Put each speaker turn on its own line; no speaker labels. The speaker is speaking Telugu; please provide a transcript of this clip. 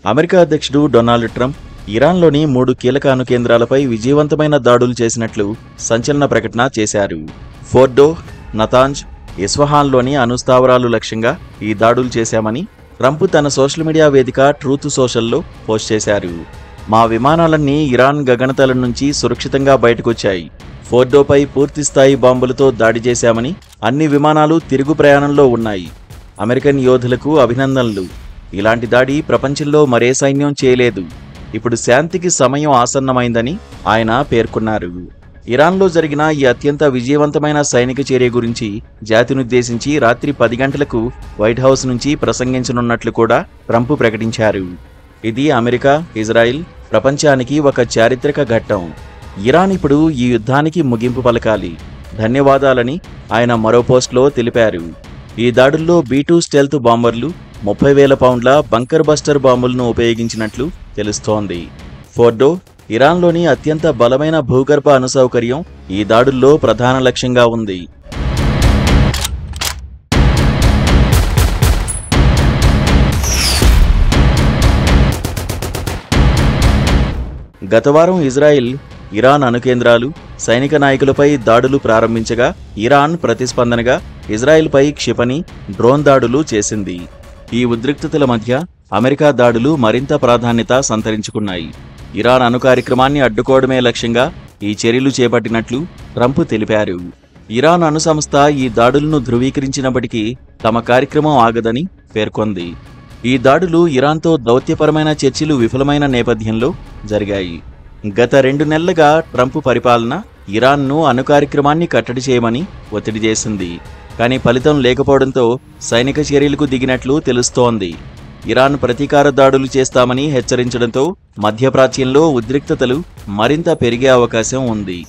అమెరికా అధ్యక్షుడు డొనాల్డ్ ట్రంప్ ఇరాన్లోని 3 కీలక అణు కేంద్రాలపై విజయవంతమైన దాడులు చేసినట్లు సంచలన ప్రకటన చేశారు. ఫోర్డో, నతాంజ్, ఇస్ఫహాన్లోని అణు స్థావరాలు లక్ష్యంగా ఈ దాడులు చేశామని ట్రంప్ తన సోషల్ మీడియా వేదిక ట్రూత్ సోషల్లో పోస్ట్ చేశారు. మా విమానాలన్నీ ఇరాన్ గగనతలం నుంచి సురక్షితంగా బయటకొచ్చాయి. ఫోర్డోపై పూర్తిస్థాయి బాంబులతో దాడి చేశామని, అన్ని విమానాలు తిరుగు ప్రయాణంలో ఉన్నాయి. అమెరికన్ యోధులకు అభినందనలు. ఇలాంటి దాడి ప్రపంచంలో మరే సైన్యం చేయలేదు. ఇప్పుడు శాంతికి సమయం ఆసన్నమైందని ఆయన పేర్కొన్నారు. ఇరాన్లో జరిగిన ఈ అత్యంత విజయవంతమైన సైనిక చర్య గురించి జాతినుద్దేశించి రాత్రి 10 గంటలకు వైట్ హౌస్ నుంచి ప్రసంగించనున్నట్లు కూడా ట్రంప్ ప్రకటించారు. ఇది అమెరికా, ఇజ్రాయిల్, ప్రపంచానికి ఒక చారిత్రక ఘట్టం. ఇరాన్ ఇప్పుడు ఈ యుద్ధానికి ముగింపు పలకాలి. ధన్యవాదాలని ఆయన మరో పోస్ట్లో తెలిపారు. ఈ దాడుల్లో B-2 స్టెల్త్ బాంబర్లు, 30,000 పౌండ్ల బంకర్ బస్టర్ బాంబులను ఉపయోగించినట్లు తెలుస్తోంది. ఫోర్డో, ఇరాన్లోని అత్యంత బలమైన భూగర్భ అణు సౌకర్యం ఈ దాడుల్లో ప్రధాన లక్ష్యంగా ఉంది. గత వారం ఇజ్రాయిల్ ఇరాన్ అణు కేంద్రాలు, సైనిక నాయకులపై దాడులు ప్రారంభించగా ఇరాన్ ప్రతిస్పందనగా ఇజ్రాయిల్పై క్షిపణి, డ్రోన్ దాడులు చేసింది. ఈ ఉద్రిక్తతల మధ్య అమెరికా దాడులు మరింత ప్రాధాన్యత సంతరించుకున్నాయి. ఇరాన్ అణు కార్యక్రమాన్ని అడ్డుకోవడమే లక్ష్యంగా ఈ చర్యలు చేపట్టినట్లు ట్రంప్ తెలిపారు. ఇరాన్ అణు సంస్థ ఈ దాడులను ధృవీకరించినప్పటికీ తమ కార్యక్రమం ఆగదని పేర్కొంది. ఈ దాడులు ఇరాన్తో దౌత్యపరమైన చర్చలు విఫలమైన నేపథ్యంలో జరిగాయి. గత 2 నెలలుగా ట్రంప్ పరిపాలన ఇరాన్ను అణు కార్యక్రమాన్ని కట్టడి చేయమని ఒత్తిడి చేసింది. కానీ ఫలితం లేకపోవడంతో సైనిక చర్యలకు దిగినట్లు తెలుస్తోంది. ఇరాన్ ప్రతీకార దాడులు చేస్తామని హెచ్చరించడంతో మధ్యప్రాచ్యంలో ఉద్రిక్తతలు మరింత పెరిగే అవకాశం ఉంది.